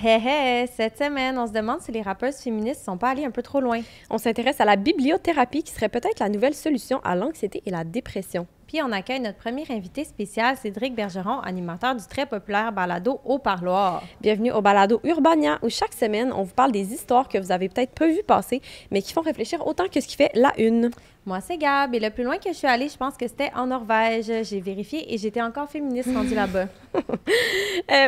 Hé hé, cette semaine, on se demande si les rappeuses féministes sont pas allées un peu trop loin. On s'intéresse à la bibliothérapie qui serait peut-être la nouvelle solution à l'anxiété et la dépression. Puis on accueille notre premier invité spécial, Cédric Bergeron, animateur du très populaire balado Au Parloir. Bienvenue au balado Urbania, où chaque semaine, on vous parle des histoires que vous avez peut-être pas vues passer, mais qui font réfléchir autant que ce qui fait la une. Moi, c'est Gab, et le plus loin que je suis allée, je pense que c'était en Norvège. J'ai vérifié et j'étais encore féministe rendue là-bas.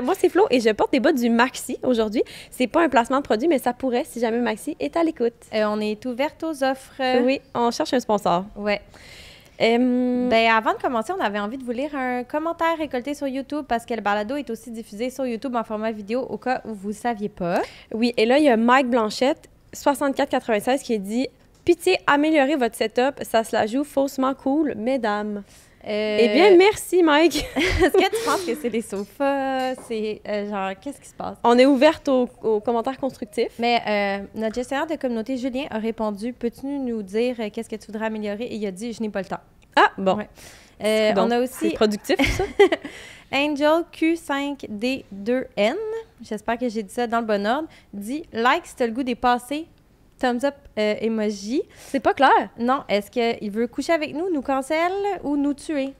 Moi, c'est Flo et je porte des bas du Maxi aujourd'hui. C'est pas un placement de produit, mais ça pourrait si jamais Maxi est à l'écoute. On est ouverte aux offres. Oui, on cherche un sponsor. Ouais. Ben, avant de commencer, on avait envie de vous lire un commentaire récolté sur YouTube parce que le balado est aussi diffusé sur YouTube en format vidéo au cas où vous ne saviez pas. Oui, et là, il y a Mike Blanchette, 6496, qui dit « Pitié, améliorez votre setup, ça se la joue faussement cool, mesdames. » Eh bien, merci, Mike. Est-ce que tu penses que c'est les sofas? C'est genre, qu'est-ce qui se passe? On est ouverte aux commentaires constructifs. Mais notre gestionnaire de communauté, Julien, a répondu, peux-tu nous dire qu'est-ce que tu voudrais améliorer? Et il a dit, je n'ai pas le temps. Ah, bon. Ouais. On a aussi c'est productif, ça. Angel Q5D2N, j'espère que j'ai dit ça dans le bon ordre, dit « Like si t'as le goût des passés. Thumbs up emoji. » C'est pas clair. Non, est-ce qu'il veut coucher avec nous, nous cancel ou nous tuer?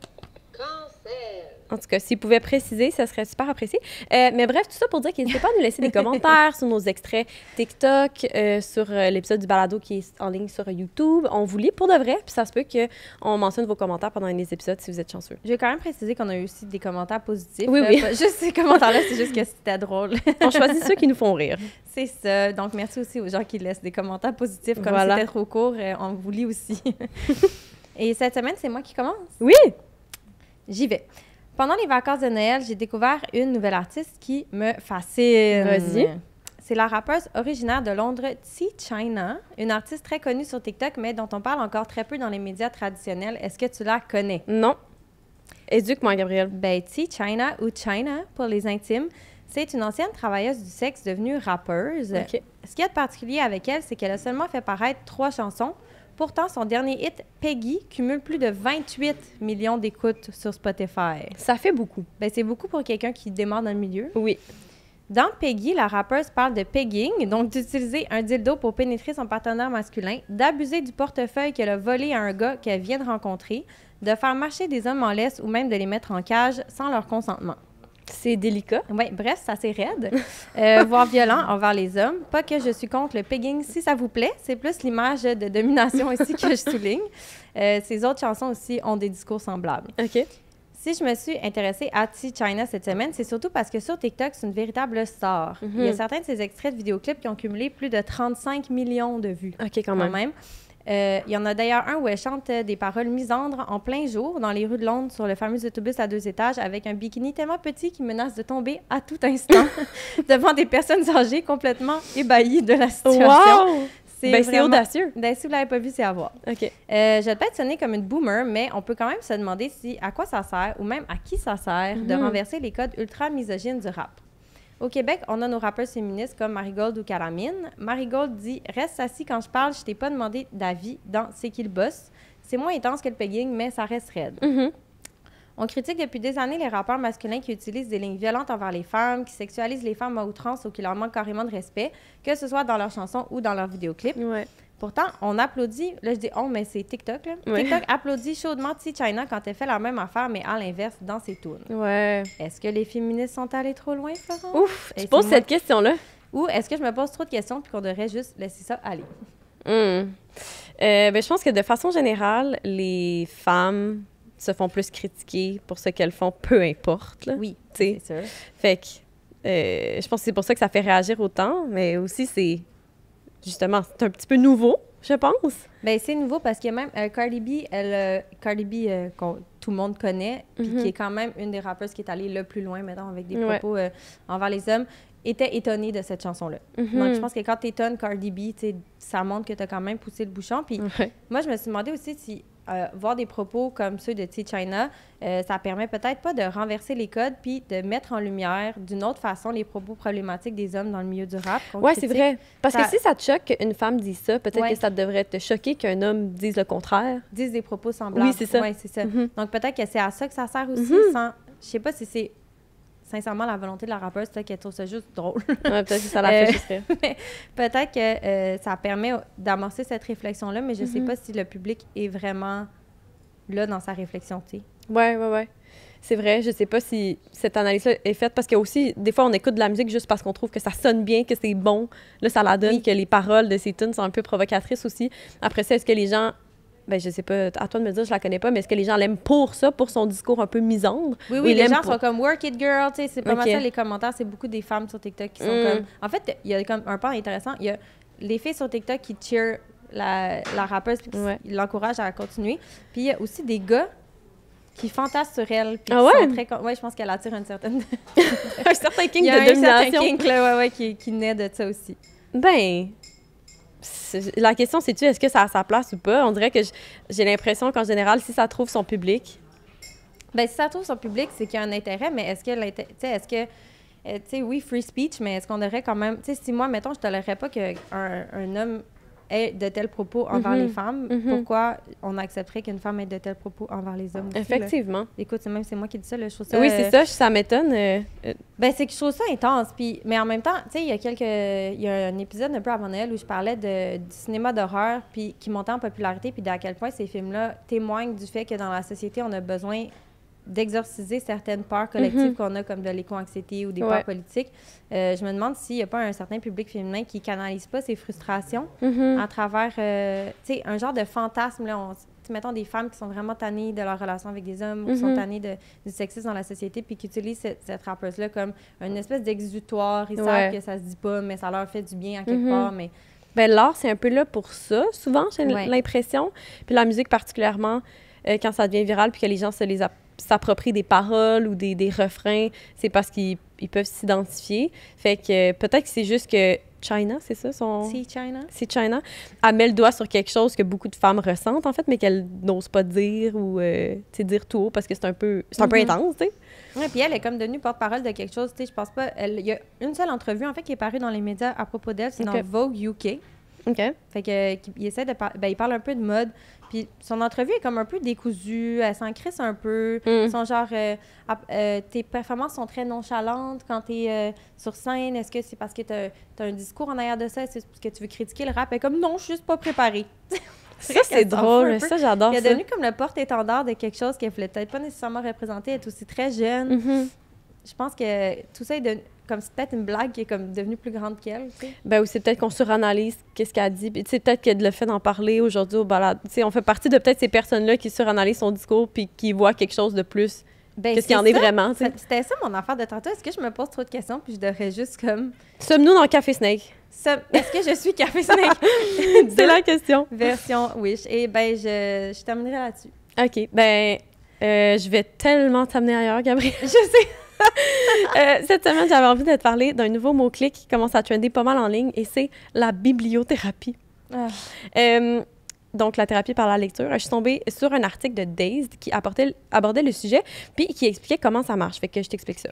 Cancel. En tout cas, s'il pouvait préciser, ça serait super apprécié. Mais bref, tout ça pour dire qu'il n'hésitez pas à nous laisser des commentaires sur nos extraits TikTok, sur l'épisode du balado qui est en ligne sur YouTube. On vous lit pour de vrai, puis ça se peut qu'on mentionne vos commentaires pendant les épisodes si vous êtes chanceux. Je vais quand même préciser qu'on a eu aussi des commentaires positifs. Oui, oui. Juste ces commentaires-là, c'est juste que c'était drôle. On choisit ceux qui nous font rire. C'est ça. Donc, merci aussi aux gens qui laissent des commentaires positifs. Comme Voilà. c'était trop court, on vous lit aussi. Et cette semaine, c'est moi qui commence. Oui! J'y vais. Pendant les vacances de Noël, j'ai découvert une nouvelle artiste qui me fascine. Vas-y. C'est la rappeuse originaire de Londres, T. China, une artiste très connue sur TikTok, mais dont on parle encore très peu dans les médias traditionnels. Est-ce que tu la connais? Non. Éduque-moi, Gabrielle. Ben, T. China ou China pour les intimes, c'est une ancienne travailleuse du sexe devenue rappeuse. OK. Ce qu'il y a de particulier avec elle, c'est qu'elle a seulement fait paraître 3 chansons. Pourtant, son dernier hit, Peggy, cumule plus de 28 millions d'écoutes sur Spotify. Ça fait beaucoup. Ben, c'est beaucoup pour quelqu'un qui démarre dans le milieu. Oui. Dans Peggy, la rappeuse parle de pegging, donc d'utiliser un dildo pour pénétrer son partenaire masculin, d'abuser du portefeuille qu'elle a volé à un gars qu'elle vient de rencontrer, de faire marcher des hommes en laisse ou même de les mettre en cage sans leur consentement. C'est délicat. Oui, bref, c'est assez raide, voire violent envers les hommes. Pas que je suis contre le pegging, si ça vous plaît. C'est plus l'image de domination ici que je souligne. Ces autres chansons aussi ont des discours semblables. OK. Si je me suis intéressée à T. China cette semaine, c'est surtout parce que sur TikTok, c'est une véritable star. Il y a certains de ses extraits de vidéoclips qui ont cumulé plus de 35 millions de vues. OK, quand même. Il y en a d'ailleurs un où elle chante des paroles misandres en plein jour dans les rues de Londres sur le fameux autobus à 2 étages avec un bikini tellement petit qui menace de tomber à tout instant devant des personnes âgées complètement ébahies de la situation. Wow! C'est vraiment audacieux. Ben, si vous l'avez pas vu, c'est à voir. OK. Je vais peut-être sonner comme une boomer, mais on peut quand même se demander à quoi ça sert ou même à qui ça sert de renverser les codes ultra misogynes du rap. Au Québec, on a nos rappeurs féministes comme Marigold ou Calamine. Marigold dit « Reste assis quand je parle, je t'ai pas demandé d'avis dans C'est qui le boss. C'est moins intense que le pegging, mais ça reste raide. On critique depuis des années les rappeurs masculins qui utilisent des lignes violentes envers les femmes, qui sexualisent les femmes à outrance ou qui leur manquent carrément de respect, que ce soit dans leurs chansons ou dans leurs vidéoclips. Ouais. Pourtant, on applaudit, là je dis on, mais c'est TikTok, là. Ouais. TikTok applaudit chaudement T. China quand elle fait la même affaire, mais à l'inverse, dans ses tunes. Ouais. Est-ce que les féministes sont allées trop loin, Florence? Ouf! Et Tu poses c'est moi- cette question-là? Ou est-ce que je me pose trop de questions puis qu'on devrait juste laisser ça aller? Ben, je pense que de façon générale, les femmes se font plus critiquer pour ce qu'elles font, peu importe. Là. Oui, Tu sais. c'est sûr. Fait que je pense que c'est pour ça que ça fait réagir autant, mais aussi c'est justement, c'est un petit peu nouveau, je pense. Bien, c'est nouveau parce que même Cardi B, tout le monde connaît, puis qui est quand même une des rappeuses qui est allée le plus loin, mettons, avec des propos envers les hommes, était étonnée de cette chanson-là. Donc, je pense que quand t'étonnes Cardi B, tu sais, ça montre que t'as quand même poussé le bouchon. Puis moi, je me suis demandé aussi si voir des propos comme ceux de T. China, ça permet peut-être pas de renverser les codes puis de mettre en lumière d'une autre façon les propos problématiques des hommes dans le milieu du rap. Oui, c'est vrai. Parce que Ça- si ça te choque qu'une femme dise ça, peut-être Ouais. que ça devrait te choquer qu'un homme dise le contraire. Disent des propos semblables. Oui, c'est ça. Ouais, c'est ça. Donc, peut-être que c'est à ça que ça sert aussi, sans... Je sais pas si sincèrement, la volonté de la rappeuse, c'est qu'elle trouve ça juste drôle. Ouais, peut-être que ça la fait juste rire. Peut-être que ça permet d'amorcer cette réflexion-là, mais je sais pas si le public est vraiment là dans sa réflexion, tu sais. Ouais. C'est vrai, je sais pas si cette analyse-là est faite parce que aussi, des fois, on écoute de la musique juste parce qu'on trouve que ça sonne bien, que c'est bon. Là, ça la donne, que les paroles de ces tunes sont un peu provocatrices aussi. Après ça, est-ce que les gens... Ben, je sais pas, à toi de me dire, je la connais pas, mais est-ce que les gens l'aiment pour ça, pour son discours un peu misandre? Oui, les gens sont comme « work it, girl », tu sais, c'est pas mal ça, les commentaires, c'est beaucoup des femmes sur TikTok qui sont comme... En fait, il y a comme un point intéressant, il y a les filles sur TikTok qui cheer la rappeuse puis qui l'encouragent à continuer, puis il y a aussi des gars qui fantasment sur elle. Puis sont très... Ouais, je pense qu'elle attire une certaine... un certain kink de domination. Il y a un certain kink, là, qui naît de ça aussi. Ben, la question, c'est-tu, est-ce que ça a sa place ou pas? On dirait que j'ai l'impression qu'en général, si ça trouve son public... Ben, si ça trouve son public, c'est qu'il y a un intérêt, mais est-ce que... Tu sais, oui, free speech, mais est-ce qu'on devrait quand même... Tu sais, si moi, mettons, je tolérerais pas qu'un homme ait de tels propos envers les femmes, pourquoi on accepterait qu'une femme ait de tels propos envers les hommes aussi, effectivement. Là? Écoute, c'est moi qui dis ça, là, je trouve ça... Oui, c'est ça, ça m'étonne. Ben, c'est que je trouve ça intense, mais en même temps, tu sais, il y a un épisode un peu avant Noël où je parlais du cinéma d'horreur, puis qui montait en popularité, puis d'à quel point ces films-là témoignent du fait que dans la société, on a besoin d'exorciser certaines peurs collectives qu'on a, comme de l'éco-anxiété ou des peurs politiques. Je me demande s'il n'y a pas un certain public féminin qui canalise pas ses frustrations à travers, tu sais, un genre de fantasme, là, mettons des femmes qui sont vraiment tannées de leur relation avec des hommes, ou qui sont tannées du sexisme dans la société, puis qui utilisent cette rappeuse-là comme une espèce d'exutoire. Ils savent que ça se dit pas, mais ça leur fait du bien à quelque part, mais... Ben, l'art, c'est un peu là pour ça, souvent, j'ai l'impression. Puis la musique, particulièrement, quand ça devient viral, puis que les gens s'approprient des paroles ou des refrains, c'est parce qu'ils peuvent s'identifier. Fait que peut-être que c'est juste que China, c'est ça son... C'est China. Elle met le doigt sur quelque chose que beaucoup de femmes ressentent, en fait, mais qu'elles n'osent pas dire ou dire tout haut parce que c'est un peu intense, tu sais. Oui, puis elle est comme devenue porte-parole de quelque chose, tu sais, je pense pas... Il y a une seule entrevue, en fait, qui est parue dans les médias à propos d'elle, c'est dans Vogue UK. OK. Fait que il essaie de il parle un peu de mode, puis son entrevue est comme un peu décousue, elle s'en crisse un peu, son genre tes performances sont très nonchalantes quand t'es sur scène, est-ce que c'est parce que t'as un discours en arrière de ça, est-ce que tu veux critiquer le rap? Elle est comme non, je suis juste pas préparée. Ça, c'est drôle, ça, j'adore ça. Elle est devenue comme le porte-étendard de quelque chose qu'elle voulait peut-être pas nécessairement représenter, elle est aussi très jeune. Je pense que tout ça est comme c'est peut-être une blague qui est comme devenue plus grande qu'elle, tu sais. Ben, ou c'est peut-être qu'on suranalyse qu'est-ce qu'elle dit. Puis, tu sais, peut-être que le fait d'en parler aujourd'hui au balade, tu sais, on fait partie de peut-être ces personnes-là qui suranalysent son discours puis qui voient quelque chose de plus qu'est-ce qu'il y en est vraiment, tu sais. C'était ça mon affaire de tantôt. Est-ce que je me pose trop de questions puis je devrais juste comme... Sommes-nous dans Café Snake? Est-ce que je suis Café Snake? C'est la question. Version Wish. Et ben, je terminerai là-dessus. OK. Ben, je vais tellement t'amener ailleurs, Gabrielle. Je sais. Cette semaine, j'avais envie de te parler d'un nouveau mot-clé qui commence à trender pas mal en ligne et c'est la bibliothérapie. Donc, la thérapie par la lecture. Je suis tombée sur un article de Dazed qui abordait le sujet puis qui expliquait comment ça marche. Fait que je t'explique ça.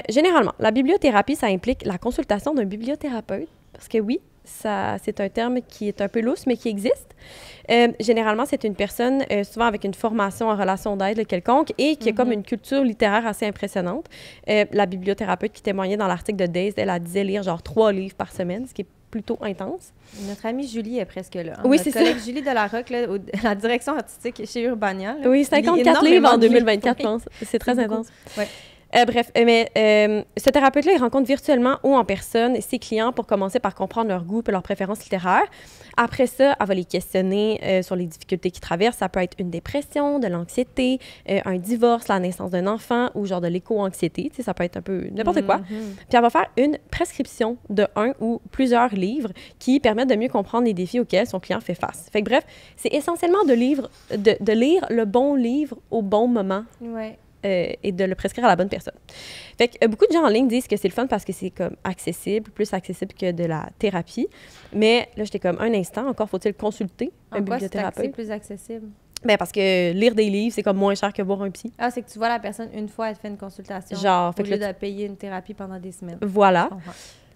Généralement, la bibliothérapie, ça implique la consultation d'un bibliothérapeute parce que oui, c'est un terme qui est un peu lousse, mais qui existe. Généralement, c'est une personne, souvent avec une formation en relation d'aide quelconque et qui a comme une culture littéraire assez impressionnante. La bibliothérapeute qui témoignait dans l'article de Dazed, elle disait lire genre 3 livres par semaine, ce qui est plutôt intense. Notre amie Julie est presque là. Oui, c'est ça. Notre collègue Julie Delarocque, là, la direction artistique chez Urbania. Là, oui, 54 livres en 2024, je pense. C'est très intense. Ouais. Bref, mais ce thérapeute-là, il rencontre virtuellement ou en personne ses clients pour commencer par comprendre leur goût et leurs préférences littéraires. Après ça, elle va les questionner sur les difficultés qu'ils traversent. Ça peut être une dépression, de l'anxiété, un divorce, la naissance d'un enfant ou genre de l'éco-anxiété. Tu sais, ça peut être un peu n'importe quoi. Puis elle va faire une prescription de un ou plusieurs livres qui permettent de mieux comprendre les défis auxquels son client fait face. Fait que bref, c'est essentiellement de lire le bon livre au bon moment. Ouais. Et de le prescrire à la bonne personne. Fait que beaucoup de gens en ligne disent que c'est le fun parce que c'est comme accessible, plus accessible que de la thérapie. Mais là, j'étais comme un instant, encore faut-il consulter un bibliothérapeute. C'est plus accessible? Ben parce que lire des livres, c'est comme moins cher que voir un psy. Ah, c'est que tu vois la personne une fois, elle te fait une consultation. Genre, au lieu de payer une thérapie pendant des semaines. Voilà.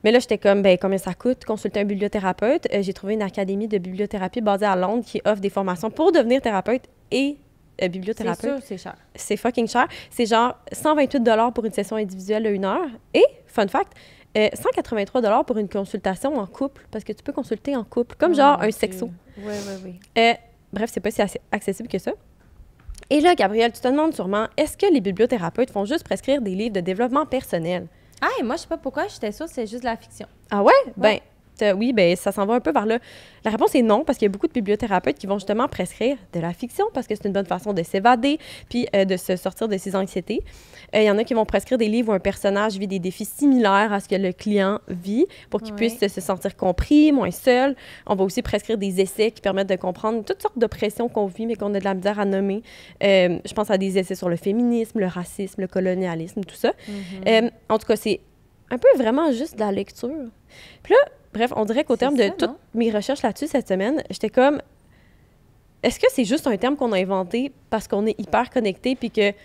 Mais là, j'étais comme, ben combien ça coûte consulter un bibliothérapeute? J'ai trouvé une académie de bibliothérapie basée à Londres qui offre des formations pour devenir thérapeute et C'est bibliothérapeute. sûr, c'est cher. C'est fucking cher. C'est genre 128 $ pour une session individuelle de 1 heure. Et, fun fact, 183 $ pour une consultation en couple, parce que tu peux consulter en couple, comme genre un sexo. Oui, oui, oui. Bref, c'est pas si accessible que ça. Et là, Gabrielle, tu te demandes sûrement, est-ce que les bibliothérapeutes font juste prescrire des livres de développement personnel? Ah, et moi, je sais pas pourquoi, j'étais sûre que c'est juste de la fiction. Ah ouais? Ben, oui, ben ça s'en va un peu vers là. La réponse est non, parce qu'il y a beaucoup de bibliothérapeutes qui vont justement prescrire de la fiction, parce que c'est une bonne façon de s'évader, puis de se sortir de ses anxiétés. Il y en a qui vont prescrire des livres où un personnage vit des défis similaires à ce que le client vit, pour qu'il puisse se sentir compris, moins seul. On va aussi prescrire des essais qui permettent de comprendre toutes sortes d'oppressions qu'on vit, mais qu'on a de la misère à nommer. Je pense à des essais sur le féminisme, le racisme, le colonialisme, tout ça. En tout cas, c'est un peu vraiment juste de la lecture. Puis là, bref, on dirait qu'au terme de toutes mes recherches là-dessus cette semaine, j'étais comme, est-ce que c'est juste un terme qu'on a inventé parce qu'on est hyper connecté, puis que, tu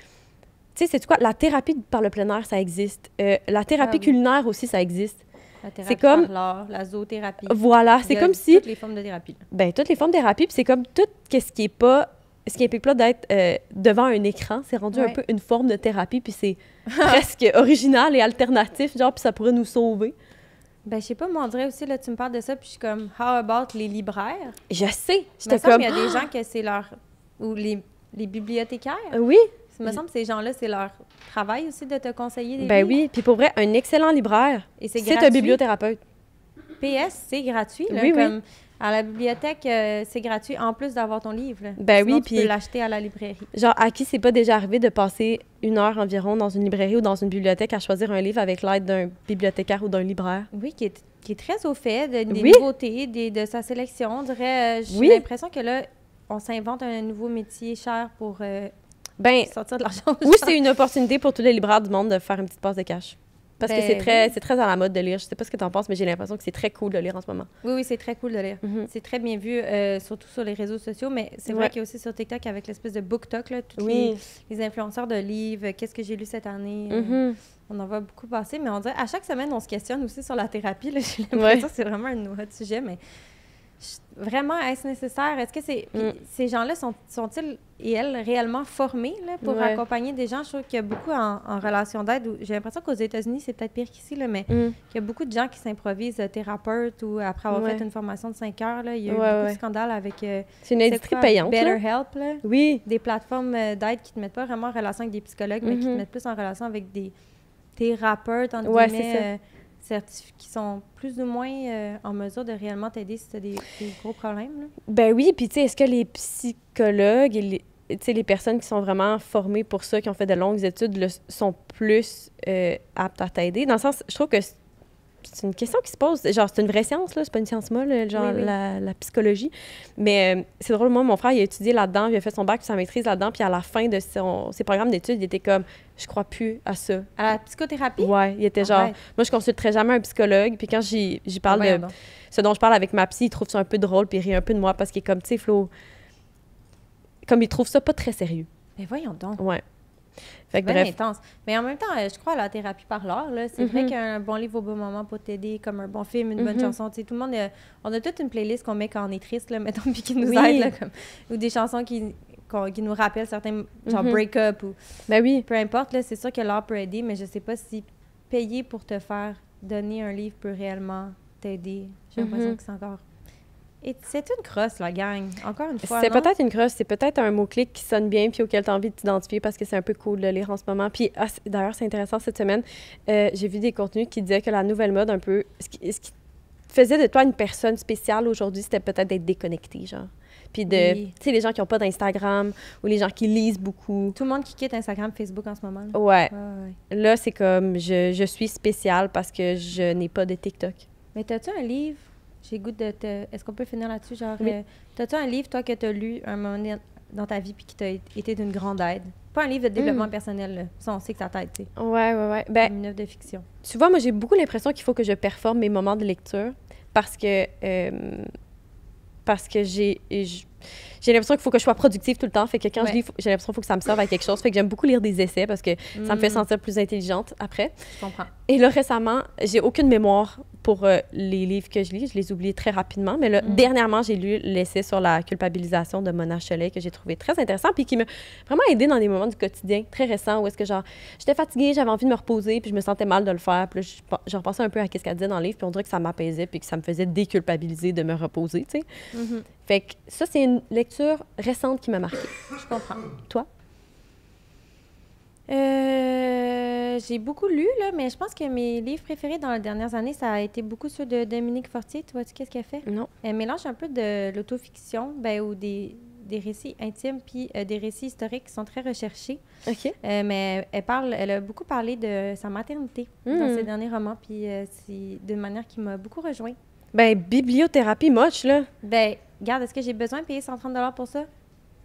sais, c'est quoi? La thérapie par le plein air, ça existe. La thérapie culinaire aussi, ça existe. La thérapie par l'art, la zoothérapie. Voilà, c'est comme si... Toutes les formes de thérapie. Ben, toutes les formes de thérapie, puis c'est comme tout ce qui est pas... Ce qui implique pas d'être devant un écran, c'est rendu un peu une forme de thérapie, puis c'est presque original et alternatif, genre, puis ça pourrait nous sauver. Ben, je sais pas, moi, on dirait aussi, là, tu me parles de ça, puis je suis comme, how about les libraires? Je sais. J'étais comme... Il y a des gens que c'est leur... Ou les bibliothécaires. Oui. Il me semble que ces gens-là, c'est leur travail aussi de te conseiller des livres. Ben oui, puis pour vrai, un excellent libraire, c'est un bibliothérapeute. PS, c'est gratuit, là, oui, comme... À la bibliothèque, c'est gratuit en plus d'avoir ton livre. Là. Ben sinon, oui, tu peux l'acheter à la librairie. Genre, à qui c'est pas déjà arrivé de passer 1 heure environ dans une librairie ou dans une bibliothèque à choisir un livre avec l'aide d'un bibliothécaire ou d'un libraire? Oui, qui est très au fait des nouveautés, de sa sélection. On dirait, j'ai l'impression que là, on s'invente un nouveau métier cher pour sortir de l'argent. Oui, c'est une opportunité pour tous les libraires du monde de faire une petite passe de cash. Parce que c'est très à la mode de lire. Je sais pas ce que tu en penses, mais j'ai l'impression que c'est très cool de lire en ce moment. Oui, c'est très cool de lire. C'est très bien vu, surtout sur les réseaux sociaux, mais c'est vrai qu'il y a aussi sur TikTok avec l'espèce de BookTok, là, tous les influenceurs de livres, qu'est-ce que j'ai lu cette année. On en voit beaucoup passer, mais on dirait, à chaque semaine, on se questionne aussi sur la thérapie. Là. J'ai l'impression que c'est vraiment un nouveau sujet, mais vraiment, est-ce nécessaire? Est-ce que ces gens-là sont-ils et elles réellement formés là, pour accompagner des gens? Je trouve qu'il y a beaucoup en relation d'aide. J'ai l'impression qu'aux États-Unis, c'est peut-être pire qu'ici, là, mais qu'il y a beaucoup de gens qui s'improvisent thérapeutes ou après avoir fait une formation de 5 heures. Là, il y a eu beaucoup de scandales avec c'est une industrie payante. BetterHelp. Là, oui. Des plateformes d'aide qui ne te mettent pas vraiment en relation avec des psychologues, mais qui te mettent plus en relation avec des thérapeutes, entre guillemets, qui sont plus ou moins en mesure de réellement t'aider si tu as des gros problèmes. Là. Ben oui, puis tu sais, est-ce que les psychologues et les personnes qui sont vraiment formées pour ça, qui ont fait de longues études, sont plus aptes à t'aider? Dans le sens, je trouve que c'est une question qui se pose. Genre, c'est une vraie science, là, c'est pas une science molle, genre la psychologie. Mais c'est drôle, moi, mon frère, il a étudié là-dedans, il a fait son bac, puis sa maîtrise là-dedans, puis à la fin de ses programmes d'études, il était comme, je crois plus à ça. À la psychothérapie? Ouais, il était genre, moi, je consulterais jamais un psychologue, puis quand j'y parle de ce dont je parle avec ma psy, il trouve ça un peu drôle, puis il rit un peu de moi, parce qu'il est comme, tu sais, Flo, comme il trouve ça pas très sérieux. Mais voyons donc. Ouais. Fait que bref. Intense. Mais en même temps, je crois à la thérapie par l'art. C'est vrai qu'un bon livre au bon moment pour t'aider, comme un bon film, une bonne chanson. Tu sais, tout le monde, on a toute une playlist qu'on met quand on est triste, là, mettons, puis qui nous aide, là, ou des chansons qui nous rappellent certains, genre break-up ou... Ben oui. Peu importe, là, c'est sûr que l'art peut aider, mais je sais pas si payer pour te faire donner un livre peut réellement t'aider. J'ai l'impression que c'est encore... Et c'est une crosse, la gang. Encore une fois, c'est peut-être une crosse. C'est peut-être un mot-clic qui sonne bien puis auquel tu as envie de t'identifier parce que c'est un peu cool de lire en ce moment. Puis, d'ailleurs, c'est intéressant, cette semaine, j'ai vu des contenus qui disaient que la nouvelle mode, un peu, ce qui faisait de toi une personne spéciale aujourd'hui, c'était peut-être d'être déconnecté, genre. Puis tu sais, les gens qui n'ont pas d'Instagram ou les gens qui lisent beaucoup. Tout le monde qui quitte Instagram, Facebook en ce moment. Là. Ouais. Là, c'est comme, je suis spéciale parce que je n'ai pas de TikTok. Mais t'as-tu un livre? J'ai goût de te... Est-ce qu'on peut finir là-dessus? Genre, t'as-tu un livre, toi, que t'as lu un moment donné dans ta vie puis qui t'a été d'une grande aide? Pas un livre de développement personnel, là. Ça, on sait que ça t'aide, tu sais. Ouais. Ben, une œuvre de fiction. Tu vois, moi, j'ai beaucoup l'impression qu'il faut que je performe mes moments de lecture parce que j'ai l'impression qu'il faut que je sois productive tout le temps. Fait que quand je lis, j'ai l'impression qu'il faut que ça me serve à quelque chose. Fait que j'aime beaucoup lire des essais parce que ça me fait sentir plus intelligente après. Je comprends. Et là, récemment, j'ai aucune mémoire pour les livres que je lis. Je les oublie très rapidement. Mais là, dernièrement, j'ai lu l'essai sur la culpabilisation de Mona Chollet que j'ai trouvé très intéressant puis qui m'a vraiment aidé dans des moments du quotidien très récents où est-ce que, genre, j'étais fatiguée, j'avais envie de me reposer puis je me sentais mal de le faire. Puis là, je repensais un peu à ce qu'elle disait dans le livre puis on dirait que ça m'apaisait puis que ça me faisait déculpabiliser de me reposer, tu sais. Fait que ça, c'est une lecture récente qui m'a marquée. Je comprends. Toi? J'ai beaucoup lu, là, mais je pense que mes livres préférés dans les dernières années, ça a été beaucoup ceux de Dominique Fortier. Tu vois-tu qu'est-ce qu'elle fait? Non. Elle mélange un peu de l'autofiction, ou des récits intimes, puis des récits historiques qui sont très recherchés. OK. Mais elle a beaucoup parlé de sa maternité dans ses derniers romans, puis c'est d'une manière qui m'a beaucoup rejoint. Ben, bibliothérapie moche, là. Ben, regarde, est-ce que j'ai besoin de payer 130 pour ça?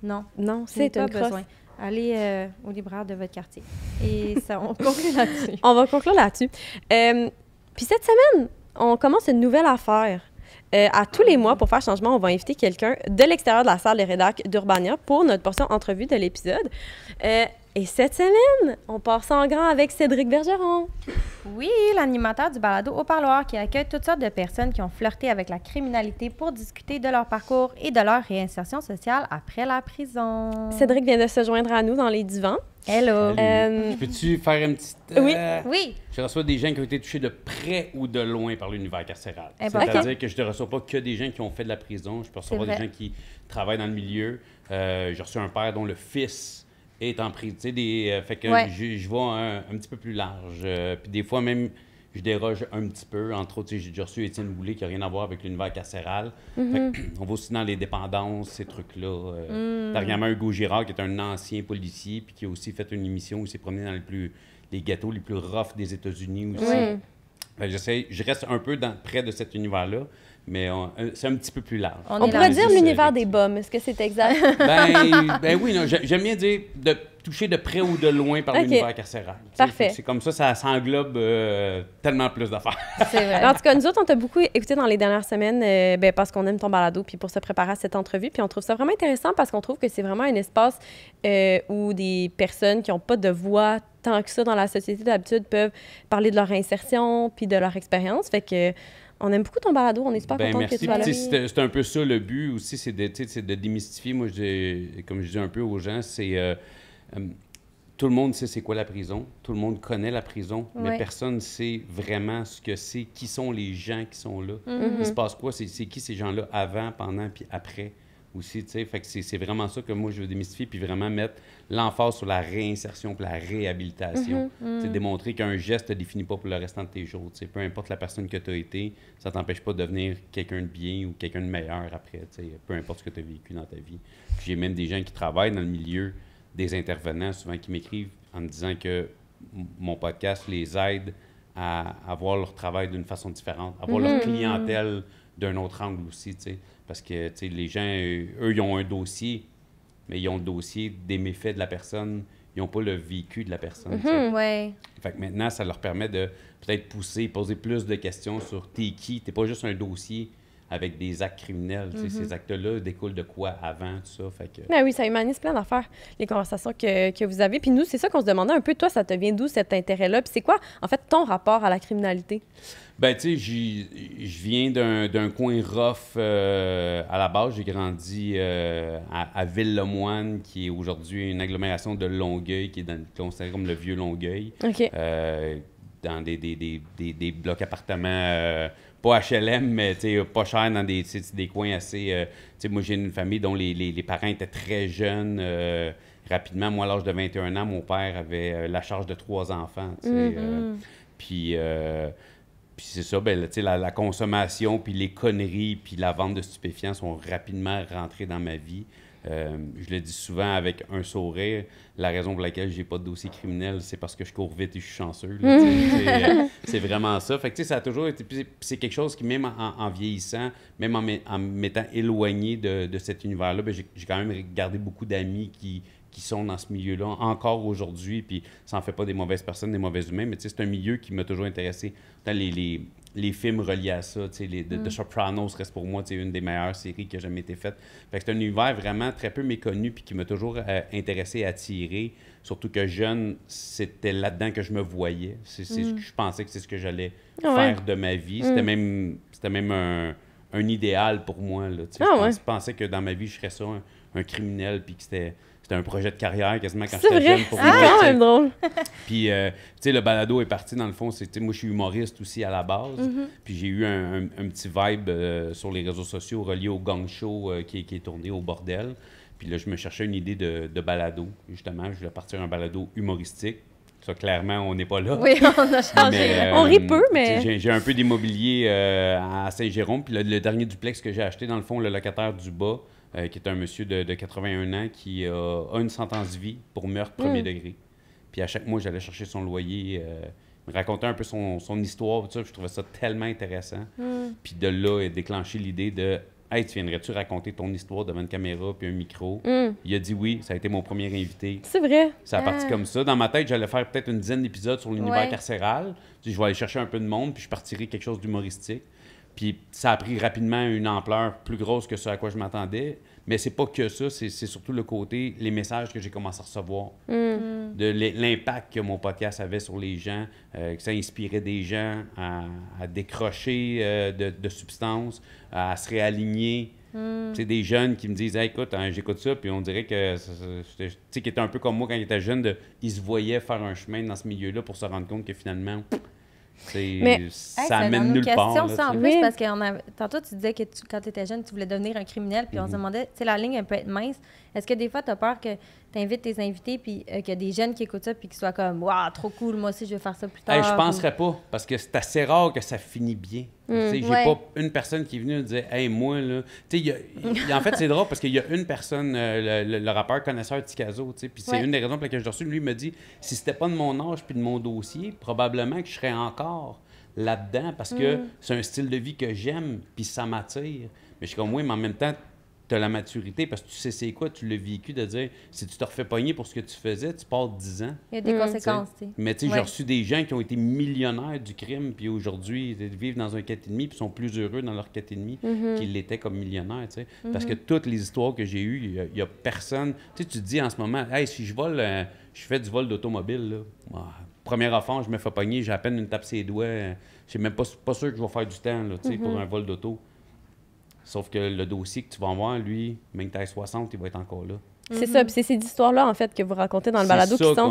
Non. Non, Je n'ai c'est un pas cross. besoin. Allez au libraire de votre quartier. Et ça, on conclut là-dessus. On va conclure là-dessus. Puis cette semaine, on commence une nouvelle affaire. À tous les mois, pour faire changement, on va inviter quelqu'un de l'extérieur de la salle des rédacs d'Urbania pour notre portion entrevue de l'épisode. Et cette semaine, on part ça en grand avec Cédric Bergeron. Oui, l'animateur du balado Au Parloir qui accueille toutes sortes de personnes qui ont flirté avec la criminalité pour discuter de leur parcours et de leur réinsertion sociale après la prison. Cédric vient de se joindre à nous dans les divans. Hello. Peux-tu faire un petit... Oui. Oui. Je reçois des gens qui ont été touchés de près ou de loin par l'univers carcéral. Important. C'est-à-dire que je ne reçois pas que des gens qui ont fait de la prison. Je peux recevoir des vrai. gens qui travaillent dans le milieu. J'ai reçu un père dont le fils est en prison. Tu sais, fait que Ouais. je vais un petit peu plus large. Puis des fois, même, je déroge un petit peu. Entre autres, tu sais, j'ai déjà reçu Étienne Boulay qui n'a rien à voir avec l'univers carcéral. Fait que, on va aussi dans les dépendances, ces trucs-là. Dernièrement, Hugo Girard, qui est un ancien policier, puis qui a aussi fait une émission où il s'est promené dans les ghettos les plus roughs des États-Unis aussi. Fait que je reste un peu près de cet univers-là, mais c'est un petit peu plus large. On On est pourrait là. dire l'univers des bombes. Est-ce que c'est exact? Ben oui, non, j'aime bien dire de toucher de près ou de loin par Ok. l'univers carcéral. Tu sais, Parfait. fait que c'est comme ça s'englobe tellement plus d'affaires. C'est vrai. En tout cas, nous autres, on t'a beaucoup écouté dans les dernières semaines parce qu'on aime ton balado puis pour se préparer à cette entrevue. Puis on trouve ça vraiment intéressant parce qu'on trouve que c'est vraiment un espace où des personnes qui n'ont pas de voix tant que ça dans la société d'habitude peuvent parler de leur insertion puis de leur expérience. Fait que on aime beaucoup ton balado. On est super Ben contents que merci. tu sois là. Puis, tu sais, c'est un peu ça le but aussi, c'est de démystifier. Moi, comme je dis un peu aux gens, c'est tout le monde sait c'est quoi la prison, tout le monde connaît la prison, mais Ouais. personne ne sait vraiment ce que c'est, qui sont les gens qui sont là. Il se passe quoi, c'est qui ces gens-là avant, pendant puis après aussi, tu sais. Fait que c'est vraiment ça que moi je veux démystifier puis vraiment mettre l'emphase sur la réinsertion puis la réhabilitation. Tu sais, démontrer qu'un geste ne te définit pas pour le restant de tes jours, tu sais. Peu importe la personne que tu as été, ça t'empêche pas de devenir quelqu'un de bien ou quelqu'un de meilleur après, tu sais. Peu importe ce que tu as vécu dans ta vie. Puis j'ai même des gens qui travaillent dans le milieu, des intervenants souvent qui m'écrivent en me disant que mon podcast les aide à voir leur travail d'une façon différente, à voir leur clientèle d'un autre angle aussi, tu sais. Parce que, tu sais, les gens, eux, ils ont un dossier, mais ils ont le dossier des méfaits de la personne, ils n'ont pas le vécu de la personne, tu sais. Ouais. Fait que maintenant, ça leur permet de peut-être poser plus de questions sur t'es qui, t'es pas juste un dossier avec des actes criminels. Tu sais, ces actes-là découlent de quoi avant, tout ça. Fait que... Ben oui, ça humanise plein d'affaires, les conversations que vous avez. Puis nous, c'est ça qu'on se demandait un peu. Toi, ça te vient d'où cet intérêt-là? Puis c'est quoi, en fait, ton rapport à la criminalité? Ben, tu sais, je viens d'un coin rough à la base. J'ai grandi à Ville-le-Moine, qui est aujourd'hui une agglomération de Longueuil, qui est considérée comme le vieux Longueuil. OK. Dans des blocs appartements, pas HLM, mais tu sais, pas cher, dans des coins assez... tu sais, moi, j'ai une famille dont les parents étaient très jeunes. Rapidement, moi, à l'âge de 21 ans, mon père avait la charge de 3 enfants, tu sais. Puis c'est ça, ben, tu sais, la consommation, puis les conneries, puis la vente de stupéfiants sont rapidement rentrées dans ma vie. Je le dis souvent avec un sourire, la raison pour laquelle j'ai pas de dossier criminel, c'est parce que je cours vite et je suis chanceux. Là, c'est vraiment ça. Fait que, tu sais, ça a toujours été... puis c'est quelque chose qui, même en vieillissant, même en m'étant éloigné de cet univers-là, ben, j'ai quand même gardé beaucoup d'amis qui sont dans ce milieu-là encore aujourd'hui, puis ça en fait pas des mauvaises personnes, des mauvais humains, mais tu sais, c'est un milieu qui m'a toujours intéressé. Dans les les films reliés à ça. The Sopranos reste pour moi une des meilleures séries qui a jamais été faite. Fait que c'est un univers vraiment très peu méconnu puis qui m'a toujours intéressé et attiré. Surtout que jeune, c'était là-dedans que je me voyais. Je pensais que c'est ce que j'allais faire de ma vie. C'était même un idéal pour moi. Là, je pensais que dans ma vie, je serais ça, un criminel, puis que c'était un projet de carrière quasiment quand j'étais jeune. C'est quand même drôle. Puis, tu sais, le balado est parti, dans le fond, moi, je suis humoriste aussi à la base. Puis j'ai eu un petit vibe sur les réseaux sociaux relié au gang show qui est tourné au bordel. Puis là, je me cherchais une idée de balado, justement. Je voulais partir un balado humoristique. Ça, clairement, on n'est pas là. Oui, on a changé. On rit peu, mais... J'ai un peu d'immobilier à Saint-Jérôme. Puis le dernier duplex que j'ai acheté, dans le fond, le locataire du bas, qui est un monsieur de 81 ans qui a une sentence vie pour meurtre premier degré. Puis à chaque mois, j'allais chercher son loyer, me raconter un peu son histoire. Tout ça, je trouvais ça tellement intéressant. Puis de là, est déclenché l'idée de « Hey, tu viendrais-tu raconter ton histoire devant une caméra puis un micro? » Il a dit oui, ça a été mon premier invité. C'est vrai. Ça a parti comme ça. Dans ma tête, j'allais faire peut-être une dizaine d'épisodes sur l'univers carcéral. Je vais aller chercher un peu de monde, puis je partirai quelque chose d'humoristique. Puis ça a pris rapidement une ampleur plus grosse que ce à quoi je m'attendais. Mais c'est pas que ça, c'est surtout le côté, les messages que j'ai commencé à recevoir. De l'impact que mon podcast avait sur les gens, que ça inspirait des gens à décrocher de substances, à se réaligner. C'est des jeunes qui me disent hey, « écoute, j'écoute ça », puis on dirait que, tu sais, qui étaient un peu comme moi quand ils étaient jeunes, ils se voyaient faire un chemin dans ce milieu-là pour se rendre compte que finalement... ça amène nulle part. C'est une question, ça, en plus, parce que tantôt, tu disais que quand tu étais jeune, tu voulais devenir un criminel, puis on se demandait, tu sais, la ligne, elle peut être mince. Est-ce que des fois, tu as peur que tu invites tes invités, puis qu'il y a des jeunes qui écoutent ça, puis qui soient comme, waouh, trop cool, moi aussi, je vais faire ça plus tard? Je penserais pas, parce que c'est assez rare que ça finit bien. J'ai pas une personne qui est venue me dire, hey, moi, là. Tu sais, en fait, c'est drôle parce qu'il y a une personne, le rappeur connaisseur Ticazo, tu sais, puis c'est une des raisons pour lesquelles je l'ai reçu. Lui, il me dit, si c'était pas de mon âge puis de mon dossier, probablement que je serais encore là-dedans parce que c'est un style de vie que j'aime, puis ça m'attire. Mais je suis comme, oui, mais en même temps, tu as la maturité parce que tu sais c'est quoi, tu l'as vécu, de dire, si tu te refais pogner pour ce que tu faisais, tu pars 10 ans. Il y a des conséquences, tu sais. Mais tu sais, j'ai reçu des gens qui ont été millionnaires du crime, puis aujourd'hui, ils vivent dans un 4,5 puis sont plus heureux dans leur 4,5 qu'ils l'étaient comme millionnaires, tu sais. Parce que toutes les histoires que j'ai eues, il y a personne... Tu sais, tu te dis en ce moment, hey, si je vole, je fais du vol d'automobile, là. Premier enfant, je me fais pogner, j'ai à peine une tape sur les doigts. Je suis même pas sûr que je vais faire du temps, là, tu sais, pour un vol d'auto. Sauf que le dossier que tu vas avoir, lui, même que tu aies 60, il va être encore là. C'est ça, puis c'est ces histoires-là, en fait, que vous racontez dans le balado qui sont... C'est ça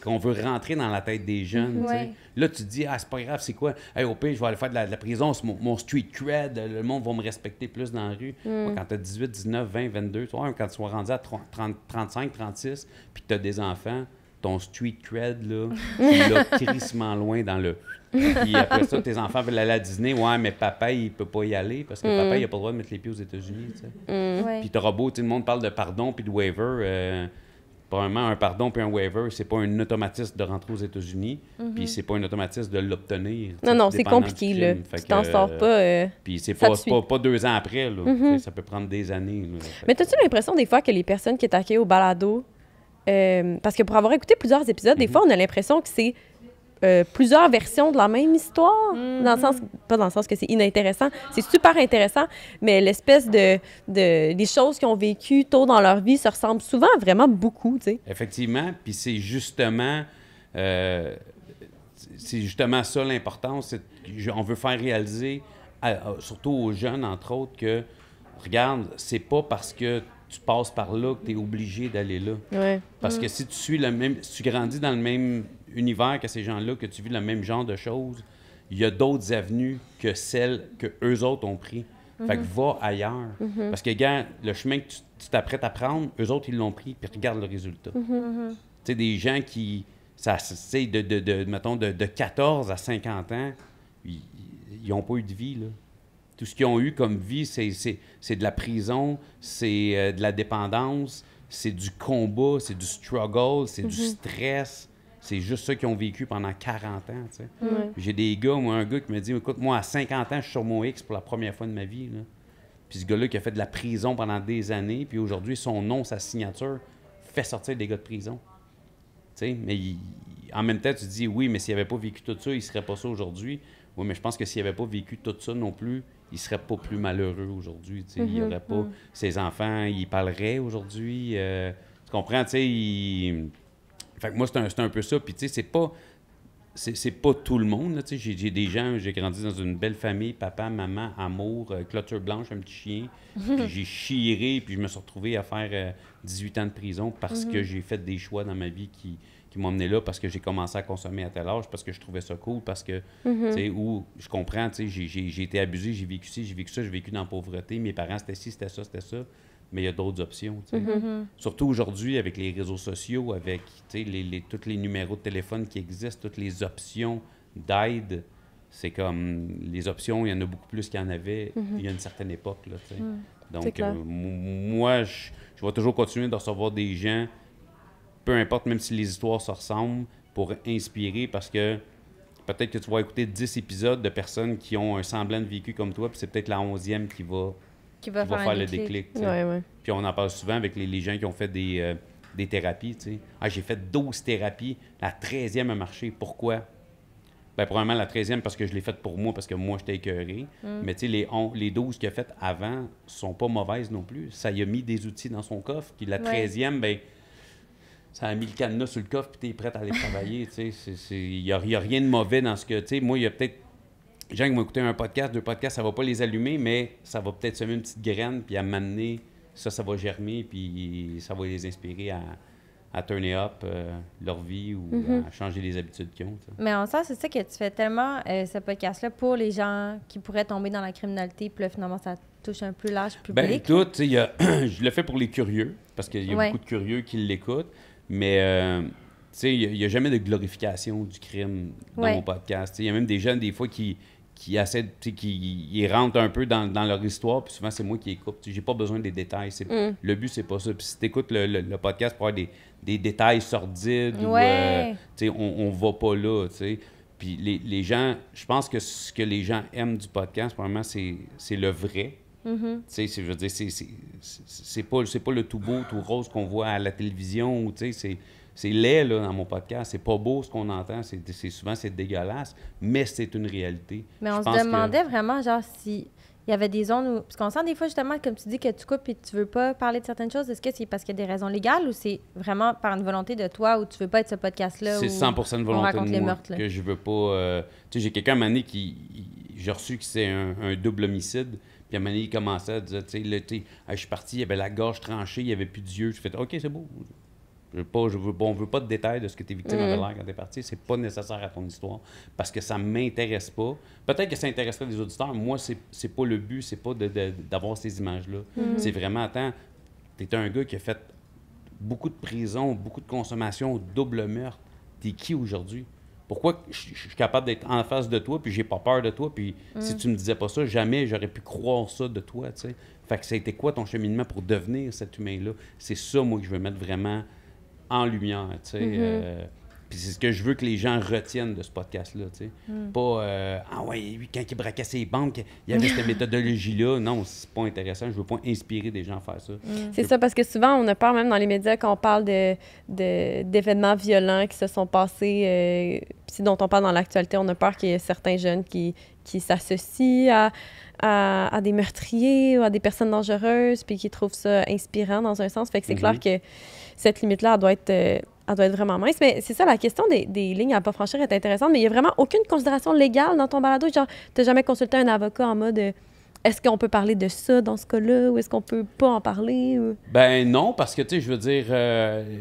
qu'on veut rentrer dans la tête des jeunes, tu sais. Là, tu te dis, c'est pas grave, c'est quoi? Hey, au pire, je vais aller faire de la prison, c'est mon street cred, le monde va me respecter plus dans la rue. Moi, quand tu as 18, 19, 20, 22, tu vois, quand tu vas rendu à 35, 36, puis que tu as des enfants, ton street cred, là, il est crissement loin dans le... Puis après ça, tes enfants veulent aller à Disney. Ouais, mais papa, il peut pas y aller parce que papa, il a pas le droit de mettre les pieds aux États-Unis, tu sais. Puis t'auras beau, tout le monde parle de pardon puis de waiver. Probablement, un pardon puis un waiver, c'est pas un automatisme de rentrer aux États-Unis. Puis c'est pas un automatisme de l'obtenir. Non, c'est compliqué, là. Tu t'en sors pas. Puis c'est pas 2 ans après, là. Ça peut prendre des années. Là. Mais t'as-tu l'impression, des fois, que les personnes qui t'accueillent au balado... parce que pour avoir écouté plusieurs épisodes, des fois, on a l'impression que c'est plusieurs versions de la même histoire, dans le sens, pas dans le sens que c'est inintéressant, c'est super intéressant, mais l'espèce des choses qu'ils ont vécues tôt dans leur vie se ressemblent souvent vraiment beaucoup, tu sais. Effectivement, puis c'est justement ça l'importance, on veut faire réaliser, surtout aux jeunes, entre autres, que, regarde, c'est pas parce que tu passes par là que tu es obligé d'aller là. Ouais. Parce que si tu grandis dans le même univers que ces gens-là, que tu vis le même genre de choses, il y a d'autres avenues que celles que eux autres ont pris. Fait que va ailleurs. Parce que, gars, le chemin que tu t'apprêtes à prendre, eux autres, ils l'ont pris, puis regarde le résultat. Tu sais, des gens qui, mettons, de 14 à 50 ans, ils n'ont pas eu de vie, là. Tout ce qu'ils ont eu comme vie, c'est de la prison, c'est de la dépendance, c'est du combat, c'est du struggle, c'est du stress. C'est juste ça qu'ils ont vécu pendant 40 ans, tu sais. J'ai des gars, un gars qui me dit, écoute, moi, à 50 ans, je suis sur mon X pour la première fois de ma vie, là. Puis ce gars-là qui a fait de la prison pendant des années, puis aujourd'hui, son nom, sa signature, fait sortir des gars de prison. Tu sais, mais en même temps, tu te dis, oui, mais s'il n'avait pas vécu tout ça, il ne serait pas ça aujourd'hui. Oui, mais je pense que s'il n'avait pas vécu tout ça non plus, il ne serait pas plus malheureux aujourd'hui. Il n'y aurait pas... Ses enfants, ils parleraient aujourd'hui. Tu comprends? Tu sais, fait que moi, c'est un peu ça. Puis, tu sais, c'est pas tout le monde. Là, j'ai des gens, j'ai grandi dans une belle famille, papa, maman, amour, clôture blanche, un petit chien. Puis j'ai chiré, puis je me suis retrouvé à faire 18 ans de prison parce que j'ai fait des choix dans ma vie qui m'ont amené là, parce que j'ai commencé à consommer à tel âge, parce que je trouvais ça cool, parce que, tu sais, où je comprends, tu sais, j'ai été abusé, j'ai vécu ci, j'ai vécu ça, j'ai vécu dans la pauvreté, mes parents, c'était ci, c'était ça, mais il y a d'autres options, tu sais. Surtout aujourd'hui, avec les réseaux sociaux, avec, tu sais, tous les numéros de téléphone qui existent, toutes les options d'aide, c'est comme, les options, il y en a beaucoup plus qu'il y en avait il y a une certaine époque, là, tu sais. Donc, moi, je vais toujours continuer de recevoir des gens, peu importe, même si les histoires se ressemblent, pour inspirer, parce que peut-être que tu vas écouter 10 épisodes de personnes qui ont un semblant de vécu comme toi, puis c'est peut-être la 11e qui va faire le déclic. Puis on en parle souvent avec les gens qui ont fait des thérapies. T'sais. Ah, j'ai fait 12 thérapies, la 13e a marché. Pourquoi? Bien, probablement la 13e parce que je l'ai faite pour moi, parce que moi, j'étais écœuré. Mais tu sais, les 12 qu'il a faites avant sont pas mauvaises non plus. Ça y a mis des outils dans son coffre. Puis la 13e, bien, ça a mis le cadenas sur le coffre, puis t'es prête à aller travailler. Il n'y a rien de mauvais dans ce que... Tu sais, moi, il y a peut-être... Les gens qui vont écouter un podcast, 2 podcasts, ça va pas les allumer, mais ça va peut-être semer une petite graine, puis à m'amener, ça va germer, puis ça va les inspirer à turner up leur vie ou à changer les habitudes qu'ils ont. T'sais. Mais en sens, c'est ça que tu fais tellement, ce podcast-là, pour les gens qui pourraient tomber dans la criminalité, puis là, finalement, ça touche un peu l'âge public. Ben écoute, je le fais pour les curieux, parce qu'il y a beaucoup de curieux qui l'écoutent, mais... tu sais, il n'y a jamais de glorification du crime dans mon podcast. Il y a même des gens, des fois, qui essaient, qui rentrent un peu dans leur histoire, puis souvent, c'est moi qui écoute. J'ai pas besoin des détails. Le but, c'est pas ça. Puis si tu écoutes le podcast pour avoir des détails sordides, on va pas là, tu sais. Puis les gens, je pense que ce que les gens aiment du podcast, probablement, c'est le vrai. Tu sais, je veux dire, c'est pas le tout beau, tout rose qu'on voit à la télévision, tu sais, c'est laid, là, dans mon podcast. C'est pas beau ce qu'on entend. Souvent, c'est dégueulasse, mais c'est une réalité. Mais on se demandait vraiment, genre, s'il y avait des zones où... Parce qu'on sent des fois, justement, comme tu dis, que tu coupes et tu veux pas parler de certaines choses. Est-ce que c'est parce qu'il y a des raisons légales ou c'est vraiment par une volonté de toi ou tu veux pas être ce podcast-là? C'est 100% de volonté de moi que je veux pas... Tu sais, j'ai quelqu'un à un moment donné j'ai reçu que c'est un double homicide. Puis à un moment donné, il commençait à dire, tu sais, je suis parti, il y avait la gorge tranchée, il n'y avait plus d'yeux. Je fais, OK, c'est beau. On veut pas de détails de ce que tes victimes avaient l'air quand t'es parti. C'est pas nécessaire à ton histoire parce que ça m'intéresse pas. Peut-être que ça intéresserait les auditeurs. Moi, c'est pas le but. C'est pas d'avoir ces images-là. C'est vraiment, attends, t'es un gars qui a fait beaucoup de prison, beaucoup de consommation, double meurtre. T'es qui aujourd'hui? Pourquoi je suis capable d'être en face de toi puis j'ai pas peur de toi? Puis si tu me disais pas ça, jamais j'aurais pu croire ça de toi, tu sais. Fait que ça a été quoi ton cheminement pour devenir cet humain-là? C'est ça, moi, que je veux mettre vraiment en lumière, tu sais. Puis c'est ce que je veux que les gens retiennent de ce podcast-là, tu sais. Pas, ah ouais, lui, quand il braquait ses banques, il y avait cette méthodologie-là. Non, c'est pas intéressant. Je veux pas inspirer des gens à faire ça. C'est ça, parce que souvent, on a peur, même dans les médias, quand on parle d'événements violents qui se sont passés, dont on parle dans l'actualité, on a peur qu'il y ait certains jeunes qui s'associent à des meurtriers ou à des personnes dangereuses, puis qui trouvent ça inspirant dans un sens. Fait que c'est clair que cette limite-là, elle doit être vraiment mince. Mais c'est ça, la question des lignes à ne pas franchir est intéressante, mais il n'y a vraiment aucune considération légale dans ton balado. Genre, tu n'as jamais consulté un avocat en mode est-ce qu'on peut parler de ça dans ce cas-là ou est-ce qu'on peut pas en parler? Ou... Ben non, parce que, tu sais, je veux dire,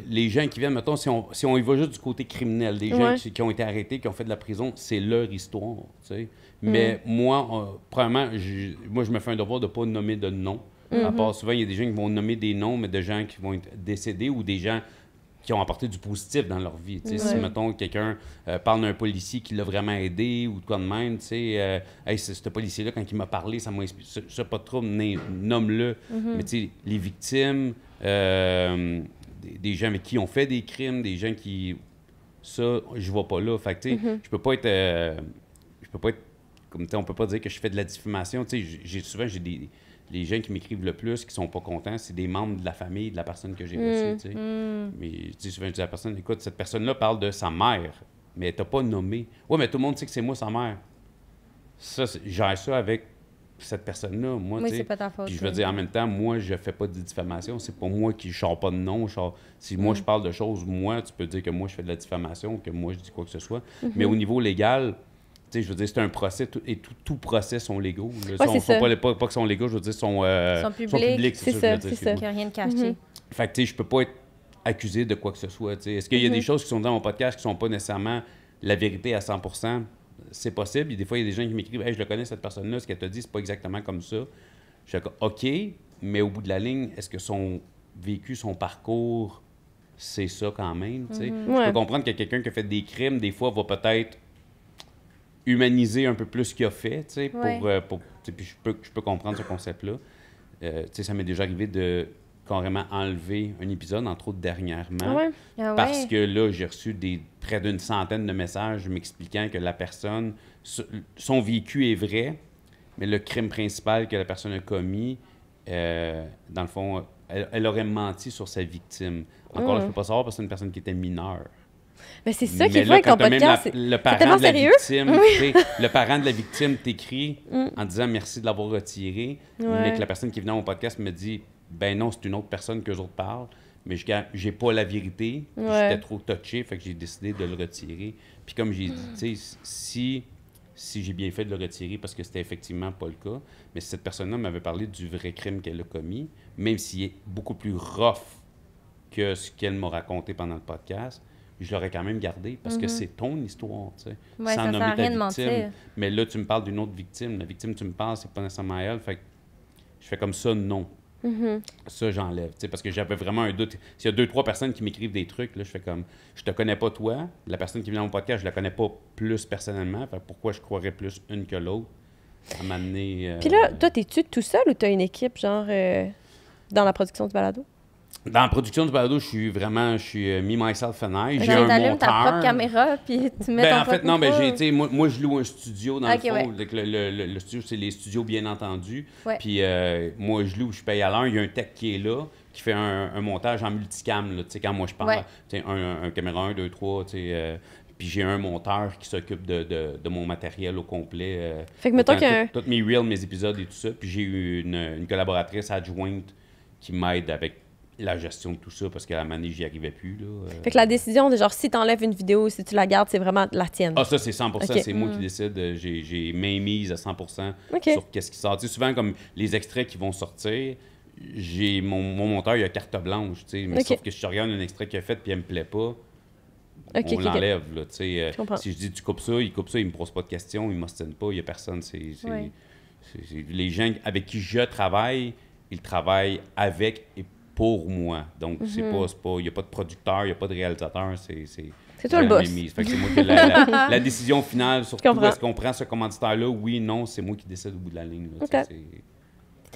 les gens qui viennent, mettons, si on y va juste du côté criminel, des gens qui ont été arrêtés, qui ont fait de la prison, c'est leur histoire, tu sais. Mais moi, premièrement, moi, je me fais un devoir de ne pas nommer de nom. À part, souvent, il y a des gens qui vont nommer des noms, mais de gens qui vont être décédés ou des gens qui ont apporté du positif dans leur vie. Si, mettons, quelqu'un parle d'un policier qui l'a vraiment aidé ou de quoi de même, tu sais, hey, ce policier-là, quand il m'a parlé, ça m'a inspiré. Ça, pas de trouble, nomme-le. Mais tu sais, les victimes, des gens avec qui on fait des crimes, des gens qui... Ça, je vois pas là. Fait que, tu sais, je peux pas être... Comme, tu sais, on peut pas dire que je fais de la diffamation. Tu sais, souvent, j'ai les gens qui m'écrivent le plus, qui sont pas contents, c'est des membres de la famille de la personne que j'ai reçue, tu sais. Mais tu sais, souvent, je dis à la personne, écoute, cette personne-là parle de sa mère, mais elle t'a pas nommé. Ouais, mais tout le monde sait que c'est moi, sa mère. Ça, je gère ça avec cette personne-là. Moi, Oui, tu sais. c'est pas ta faute. Puis je veux dire, en même temps, moi, je fais pas de diffamation. C'est pas moi qui ne sors pas de nom. Si moi, je parle de choses, moi, tu peux dire que moi, je fais de la diffamation ou que moi, je dis quoi que ce soit. Mais au niveau légal, tu sais, je veux dire, c'est un procès, et tout procès sont légaux. Là. Ouais, c'est pas qu'ils sont légaux, je veux dire, sont publics. C'est ça, ça, je veux dire, c'est ça. excuse-moi. Il n'y a rien de caché. Fait que, tu sais, je peux pas être accusé de quoi que ce soit. Tu sais. Est-ce qu'il y a des choses qui sont dans mon podcast qui sont pas nécessairement la vérité à 100%? C'est possible. Des fois, il y a des gens qui m'écrivent « Hey, je le connais, cette personne-là, ce qu'elle t'a dit, c'est pas exactement comme ça. » Je suis comme « OK, mais au bout de la ligne, est-ce que son vécu, son parcours, c'est ça quand même? » Tu sais. Je peux comprendre que quelqu'un qui a fait des crimes, des fois, va peut-être humaniser un peu plus ce qu'il a fait, tu sais, tu sais, puis je peux comprendre ce concept-là. Tu sais, ça m'est déjà arrivé de carrément enlever un épisode, entre autres dernièrement, parce que là, j'ai reçu près d'une centaine de messages m'expliquant que la personne, son vécu est vrai, mais le crime principal que la personne a commis, dans le fond, elle aurait menti sur sa victime. Encore là, je ne peux pas savoir parce que c'est une personne qui était mineure. Mais c'est ça qui est là, vrai avec ton podcast. Le C'est tellement sérieux. Le parent de la victime t'écrit en disant merci de l'avoir retiré, mais que la personne qui est venue à mon podcast me dit ben non, c'est une autre personne qu'eux autres parlent, mais j'ai pas la vérité, j'étais trop touché, fait que j'ai décidé de le retirer. Puis comme j'ai dit, tu sais, si j'ai bien fait de le retirer parce que c'était effectivement pas le cas, mais cette personne-là m'avait parlé du vrai crime qu'elle a commis, même s'il est beaucoup plus rough que ce qu'elle m'a raconté pendant le podcast, je l'aurais quand même gardé parce que c'est ton histoire, tu sais, sans nommer ta victime. Mais là, tu me parles d'une autre victime. La victime, tu me parles, c'est pas nécessairement elle. Fait que je fais comme ça, non. Ça, j'enlève, tu sais, parce que j'avais vraiment un doute. S'il y a 2-3 personnes qui m'écrivent des trucs, là, je fais comme, je te connais pas toi, la personne qui vient dans mon podcast, je la connais pas plus personnellement, fait pourquoi je croirais plus une que l'autre à m'amener... Puis là, toi, t'es-tu tout seul ou t'as une équipe, genre, dans la production du balado? Dans la production du balado, je suis me, myself and I. J'ai Tu un allumes monteur. ta propre caméra, puis tu mets ton En fait, propre non, micro. moi, je loue un studio dans le fond. Ouais. Donc, le studio, c'est les studios, bien entendu. Ouais. Puis moi, je loue, je paye à l'heure. Il y a un tech qui est là, qui fait un montage en multicam, là, tu sais, quand moi je parle. Ouais. Tu sais, un caméra 1, 2, 3, tu sais... puis j'ai un monteur qui s'occupe de mon matériel au complet. Fait que mettons qu'il y a Tous mes reels, mes épisodes et tout ça. Puis j'ai eu une collaboratrice adjointe qui m'aide avec la gestion de tout ça, parce qu'à la manée, j'y arrivais plus. Là. Fait que la décision de genre, si t'enlèves une vidéo, si tu la gardes, c'est vraiment la tienne. Ah, ça, c'est 100%. Okay. C'est moi qui décide. J'ai main mise à 100% Okay. sur qu'est-ce qui sort. Tu sais, souvent, comme les extraits qui vont sortir, j'ai mon monteur, il a carte blanche. Tu sais, mais sauf que si je regarde un extrait qu'il a fait puis il me plaît pas, on l'enlève. Là, tu sais, si je dis tu coupes ça, il me pose pas de questions, il m'ostine pas, il n'y a personne. Les gens avec qui je travaille, ils travaillent avec et pour moi. Donc, il n'y a pas de producteur, il n'y a pas de réalisateur, c'est toi le boss. Fait que c'est moi qui ai la décision finale sur tout. Est-ce qu'on prend ce commanditaire-là? Oui, non, c'est moi qui décide au bout de la ligne. Là,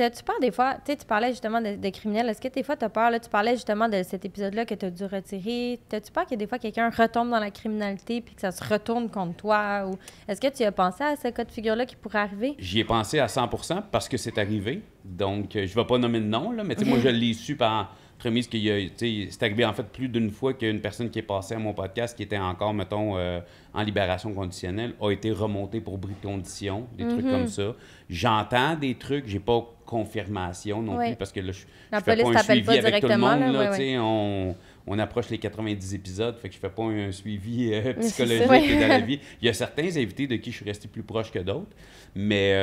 Tu peur des fois, tu parlais justement de criminels. Est-ce que des fois tu as peur, là, tu parlais justement de cet épisode-là que tu as dû retirer. T'as-tu peur que des fois quelqu'un retombe dans la criminalité puis que ça se retourne contre toi? Ou est-ce que tu as pensé à ce cas de figure-là qui pourrait arriver? J'y ai pensé à 100% parce que c'est arrivé. Donc, je ne vais pas nommer de nom, là, mais moi, je l'ai su par prémisse qu'il y a, c'est arrivé en fait plus d'une fois qu'une personne qui est passée à mon podcast, qui était encore, mettons, en libération conditionnelle, a été remontée pour bris de condition, des trucs comme ça. J'entends des trucs, j'ai pas confirmation non plus, parce que là, je fais pas un suivi avec tout le monde. Là, on approche les 90 épisodes, fait que je fais pas un suivi psychologique dans la vie. Il y a certains invités de qui je suis resté plus proche que d'autres, mais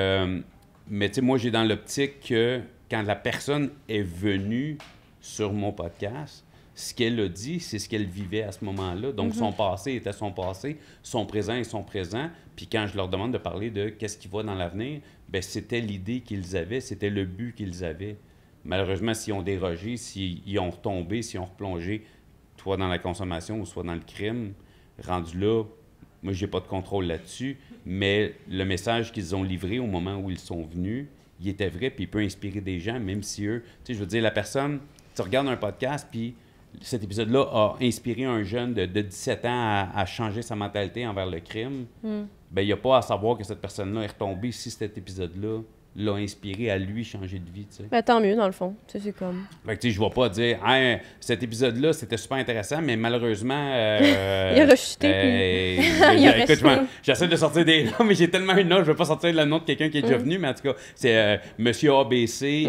tu sais, moi, j'ai dans l'optique que quand la personne est venue sur mon podcast, ce qu'elle a dit, c'est ce qu'elle vivait à ce moment-là. Donc, son passé était son passé, son présent est son présent. Puis quand je leur demande de parler de qu'est-ce qui va dans l'avenir, bien, c'était l'idée qu'ils avaient, c'était le but qu'ils avaient. Malheureusement, s'ils ont dérogé, s'ils ont retombé, s'ils ont replongé, soit dans la consommation ou soit dans le crime, rendu là, moi, j'ai pas de contrôle là-dessus, mais le message qu'ils ont livré au moment où ils sont venus, il était vrai, puis il peut inspirer des gens, même si eux... Tu sais, je veux dire, la personne, tu regardes un podcast, puis cet épisode-là a inspiré un jeune de 17 ans à changer sa mentalité envers le crime, bien, il n'y a pas à savoir que cette personne-là est retombée si cet épisode-là l'a inspiré à lui changer de vie, tu sais. Ben, tant mieux, dans le fond. Tu sais, c'est comme... Fait que, tu sais, je vais pas dire, hey, cet épisode-là, c'était super intéressant, mais malheureusement... il a rechuté, écoute, j'essaie de sortir des noms, mais j'ai tellement une note, je veux pas sortir le nom de quelqu'un qui est déjà venu, mais en tout cas, c'est Monsieur ABC,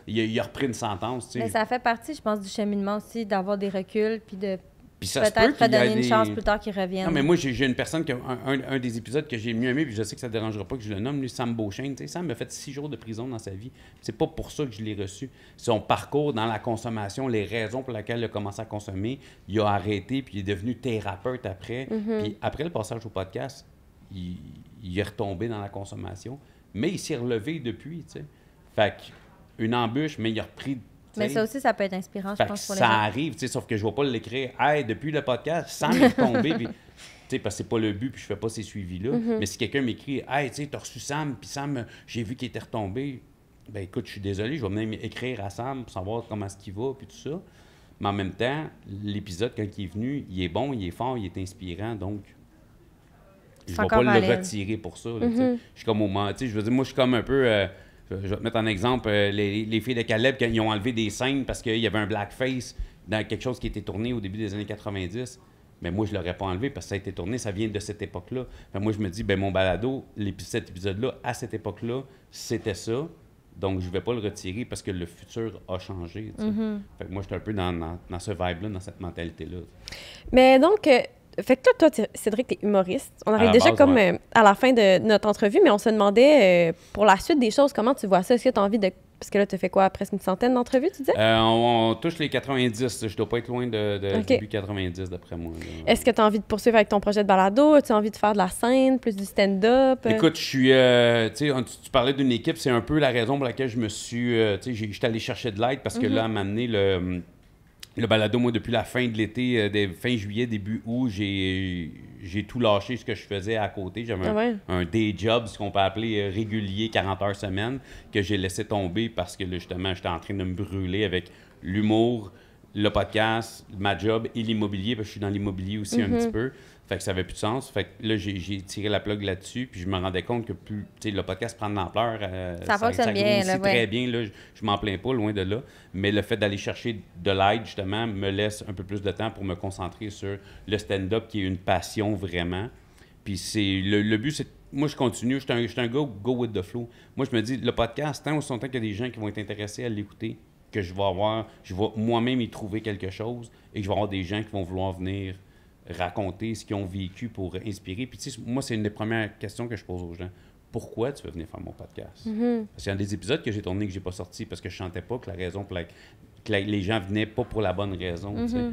il a repris une sentence, tu sais. Mais ça fait partie, je pense, du cheminement aussi, d'avoir des reculs, puis de Puis ça se peut peut-être qu'il y ait redonner une chance plus tard qu'il revienne. Non, mais moi, j'ai une personne qui a un des épisodes que j'ai mieux aimé, puis je sais que ça ne dérangera pas que je le nomme, lui, Sam Beauchesne. Tu sais, Sam a fait 6 jours de prison dans sa vie. C'est pas pour ça que je l'ai reçu. Son parcours dans la consommation, les raisons pour lesquelles il a commencé à consommer, il a arrêté, puis il est devenu thérapeute après. Puis après le passage au podcast, il est retombé dans la consommation, mais il s'est relevé depuis, tu sais. Fait qu'une embûche, mais il a repris... Mais ça aussi, ça peut être inspirant, je pense, pour les ça gens. arrive, tu sais, sauf que je ne vais pas l'écrire. Hey, depuis le podcast, Sam est tombé. Puis, tu sais, parce que c'est pas le but, puis je fais pas ces suivis-là. Mais si quelqu'un m'écrit, hey, tu sais, t'as reçu Sam, puis Sam, j'ai vu qu'il était retombé. Ben écoute, je suis désolé, je vais même écrire à Sam pour savoir comment est-ce qu'il va, puis tout ça. Mais en même temps, l'épisode, quand il est venu, il est bon, il est fort, il est inspirant, donc je ne vais pas le retirer pour ça. Là, je suis comme au moment, tu sais, je veux dire, moi, je suis comme un peu. Je vais te mettre en exemple les filles de Caleb quand ils ont enlevé des scènes parce qu'il y avait un blackface dans quelque chose qui était tourné au début des années 90. Mais moi, je ne l'aurais pas enlevé parce que ça a été tourné, ça vient de cette époque-là. Fait moi, je me dis, ben mon balado, cet épisode-là, à cette époque-là, c'était ça. Donc, je ne vais pas le retirer parce que le futur a changé. Fait que moi, j'étais un peu dans ce vibe-là, dans cette mentalité-là. Mais donc, fait que toi, Cédric, t'es humoriste. On arrive déjà base, comme à la fin de notre entrevue, mais on se demandait pour la suite des choses, comment tu vois ça? Est-ce que tu as envie de... Parce que là, tu as fait quoi? Presque une centaine d'entrevues, tu disais? On touche les 90. Je dois pas être loin de début 90, d'après moi. Là. Est-ce que tu as envie de poursuivre avec ton projet de balado? As-tu envie de faire de la scène, plus du stand-up? Écoute, je suis... tu parlais d'une équipe. C'est un peu la raison pour laquelle je me suis... j'étais allé chercher de l'aide parce que là, à m'amener le balado, moi, depuis la fin de l'été, fin juillet, début août, j'ai tout lâché ce que je faisais à côté. J'avais un day job, ce qu'on peut appeler régulier, 40 heures semaine, que j'ai laissé tomber parce que, là, justement, j'étais en train de me brûler avec l'humour, le podcast, ma job et l'immobilier, parce que je suis dans l'immobilier aussi un petit peu. Fait que ça n'avait plus de sens. Fait que là, j'ai tiré la plug là-dessus, puis je me rendais compte que plus, le podcast prend de l'ampleur. Ça fonctionne bien, là, très bien, là, je m'en plains pas, loin de là. Mais le fait d'aller chercher de l'aide, justement, me laisse un peu plus de temps pour me concentrer sur le stand-up, qui est une passion vraiment. Puis c'est le but, c'est... Moi, je continue. Je suis un gars go with the flow. Moi, je me dis, le podcast, tant qu'il y a des gens qui vont être intéressés à l'écouter, que je vais moi-même y trouver quelque chose et que je vais avoir des gens qui vont vouloir venir raconter ce qu'ils ont vécu pour inspirer. Puis tu sais, moi, c'est une des premières questions que je pose aux gens. Pourquoi tu veux venir faire mon podcast? Parce qu'il y a des épisodes que j'ai tournés que j'ai pas sortis parce que je sentais pas que la raison pour que les gens venaient pas pour la bonne raison. Tu sais.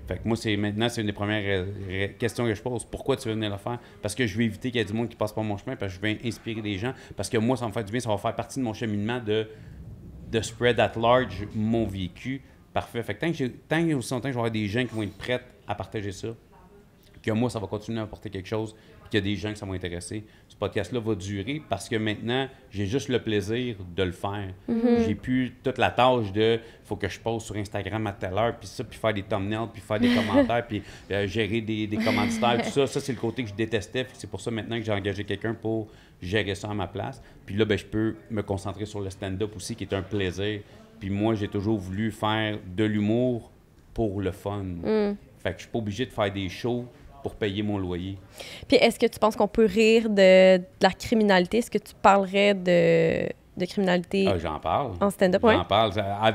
Fait que moi, c'est une des premières questions que je pose. Pourquoi tu veux venir le faire? Parce que je veux éviter qu'il y ait du monde qui passe par mon chemin, parce que je veux inspirer des gens, parce que moi, ça va me faire du bien, ça va faire partie de mon cheminement de spread at large mon vécu. Parfait. Fait que tant que je vais avoir des gens qui vont être prêts à partager ça, que moi, ça va continuer à apporter quelque chose, puis qu'il y a des gens que ça va intéresser, ce podcast-là va durer parce que maintenant, j'ai juste le plaisir de le faire. J'ai plus toute la tâche de « faut que je poste sur Instagram à telle heure », puis ça, puis faire des thumbnails, puis faire des commentaires, puis gérer des commanditaires, tout ça. Ça, c'est le côté que je détestais. C'est pour ça maintenant que j'ai engagé quelqu'un pour gérer ça à ma place. Puis là, ben, je peux me concentrer sur le stand-up aussi, qui est un plaisir. Puis moi, j'ai toujours voulu faire de l'humour pour le fun. Fait que je suis pas obligé de faire des shows pour payer mon loyer. Puis est-ce que tu penses qu'on peut rire de la criminalité? Est-ce que tu parlerais de criminalité j'en parle. En stand-up? J'en parle,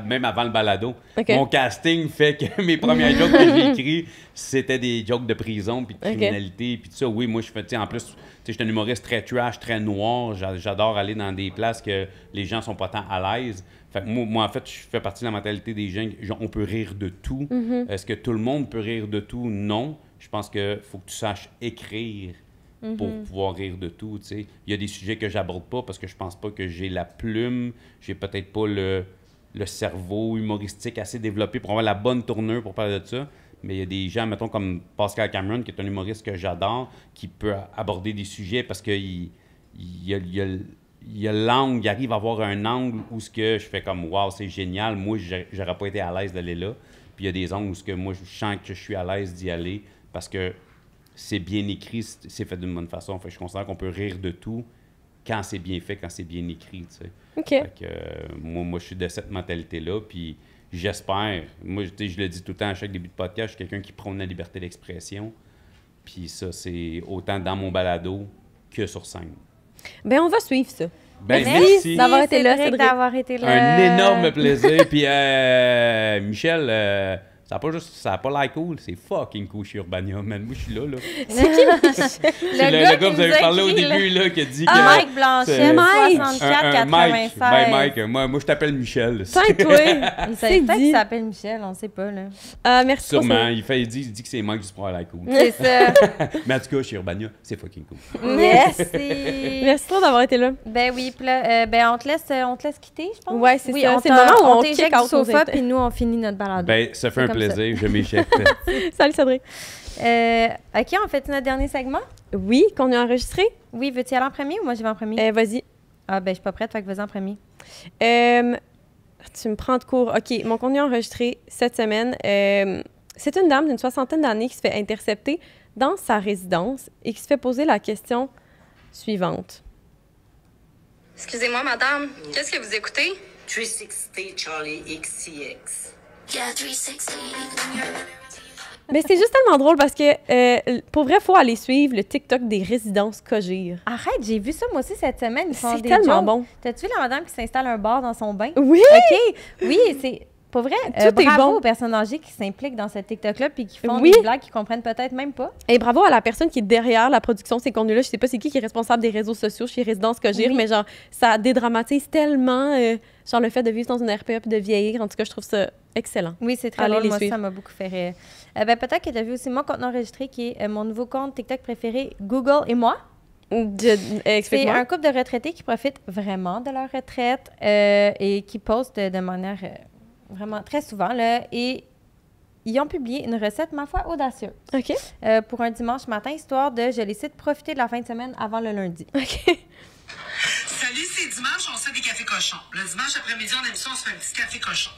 même avant le balado. Mon casting fait que mes premiers jokes que j'ai écrits, c'était des jokes de prison, puis de criminalité, puis tout ça. Oui, moi, je fais, en plus, je suis un humoriste très trash, très noir. J'adore aller dans des places que les gens sont pas tant à l'aise. Fait que moi, en fait, je fais partie de la mentalité des gens. On peut rire de tout. Est-ce que tout le monde peut rire de tout? Non. Je pense qu'il faut que tu saches écrire pour pouvoir rire de tout. T'sais. Il y a des sujets que j'aborde pas parce que je pense pas que j'ai la plume, j'ai peut-être pas le cerveau humoristique assez développé pour avoir la bonne tournure pour parler de ça. Mais il y a des gens, mettons, comme Pascal Cameron, qui est un humoriste que j'adore, qui peut aborder des sujets parce qu'il il a l'angle, il arrive à avoir un angle où ce que je fais comme « wow, c'est génial, moi, j'aurais pas été à l'aise d'aller là ». Puis il y a des angles où ce que moi, je sens que je suis à l'aise d'y aller parce que c'est bien écrit, c'est fait d'une bonne façon. Fait que je considère qu'on peut rire de tout quand c'est bien fait, quand c'est bien écrit, tu sais. OK. Fait que, moi, je suis de cette mentalité-là, puis j'espère, moi, je le dis tout le temps à chaque début de podcast, je suis quelqu'un qui prône la liberté d'expression, puis ça, c'est autant dans mon balado que sur scène. Ben, on va suivre ça. Ben, Merci d'avoir été là, Cédric. d'avoir été là. Un énorme plaisir. Puis Michel, ça n'a pas l'air cool, c'est fucking cool chez Urbania, man. Moi, je suis là. C'est qui, Michel? C'est le gars que vous avez parlé au début, là, qui a dit que... Mike Blanchet, Mike. 64-96. Mike. Moi, je t'appelle Michel. Putain, toi! C'est peut-être dit. qu'il s'appelle Michel, on ne sait pas, là. Merci Sûrement. Il dit que c'est Mike juste pour avoir l'air cool. C'est ça. Mais en tout cas, chez Urbania, c'est fucking cool. Merci. Merci trop d'avoir été là. Ben oui, puis là, ben on te laisse quitter, je pense. Ouais, c'est oui, ça. On C'est le moment où on t'éjecte kick out du nos sofa, invités. puis nous, on finit notre balade. Ben, ça fait un comme plaisir. Je m'éjecte. Salut, Cédric. OK, on fait notre dernier segment? Oui, qu'on a enregistré. Oui, veux-tu y aller en premier ou moi, je vais en premier? Vas-y. Ah, ben je suis pas prête, fait que vas-y en premier. Tu me prends de court. OK, mon contenu enregistré cette semaine. C'est une dame d'une 60aine d'années qui se fait intercepter dans sa résidence et qui se fait poser la question suivante. Excusez-moi, madame, qu'est-ce que vous écoutez? 360 Charlie XCX. Yeah, 360. Mais c'est juste tellement drôle parce que, pour vrai, il faut aller suivre le TikTok des résidences Cogir. Arrête, j'ai vu ça moi aussi cette semaine. Ils font C'est des tellement jokes. bon. T'as-tu vu la madame qui s'installe un bar dans son bain? Oui! OK. Oui, c'est... Pour vrai, Tout est bravo bon. aux personnes âgées qui s'impliquent dans ce TikTok-là puis qui font Oui. des blagues qu'ils comprennent peut-être même pas. Et bravo à la personne qui est derrière la production de ces contenus-là. Je sais pas c'est qui est responsable des réseaux sociaux chez Résidence Cogir, Oui. mais genre, ça dédramatise tellement genre le fait de vivre dans une RPA puis de vieillir. En tout cas, je trouve ça excellent. Oui, c'est très Allez drôle. les Moi, suivre. ça m'a beaucoup fait rire. Ben, peut-être que tu as vu aussi mon contenu enregistré qui est mon nouveau compte TikTok préféré, Google et moi. C'est Explique-moi. un couple de retraités qui profitent vraiment de leur retraite et qui postent de manière vraiment très souvent. Là, et ils ont publié une recette, ma foi, audacieuse OK. pour un dimanche matin, histoire de, je les cite, profiter de la fin de semaine avant le lundi. OK. Salut, c'est dimanche, on se fait des cafés cochons. Le dimanche après-midi, on aime ça, on se fait un petit café cochon.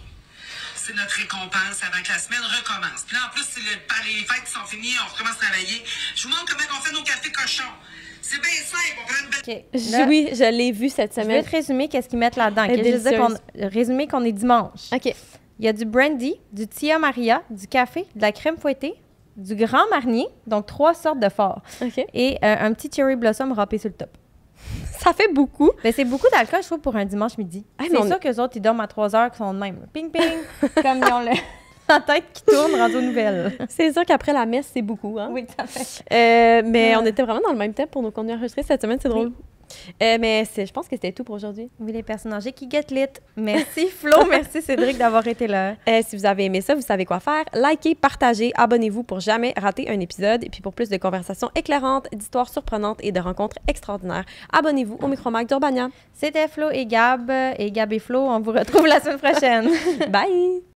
C'est notre récompense avant que la semaine recommence. Puis là, en plus, si les fêtes sont finies, on recommence à travailler. Je vous montre comment on fait nos cafés cochons. C'est bien simple, on prend une belle... OK. Là, Oui, je l'ai vu cette je vais semaine. te résumer qu'est-ce qu'ils mettent là-dedans. Elle est Je veux dire résumer qu'on est dimanche. OK. Il y a du brandy, du Tia Maria, du café, de la crème fouettée, du Grand Marnier, donc 3 sortes de forts, OK. et un petit Cherry Blossom râpé sur le top. Ça fait beaucoup. Ben, c'est beaucoup d'alcool, je trouve, pour un dimanche midi. Ah, mais C'est on- sûr qu'eux autres, ils dorment à 3 heures, qui sont de même. Ping, ping, comme ils ont la tête qui tourne, rendu aux nouvelles. C'est sûr qu'après la messe, c'est beaucoup. Hein? Oui, tout à fait. Mais Ah. on était vraiment dans le même thème pour nos contenus enregistrés cette semaine. C'est drôle. Je pense que c'était tout pour aujourd'hui. Oui, les personnes âgées qui get lit. Merci Flo, merci Cédric d'avoir été là. Si vous avez aimé ça, vous savez quoi faire. Likez, partagez, abonnez-vous pour jamais rater un épisode. Et puis pour plus de conversations éclairantes, d'histoires surprenantes et de rencontres extraordinaires, abonnez-vous au Micro-Mag d'Urbania. C'était Flo et Gab et Flo. On vous retrouve la semaine prochaine. Bye!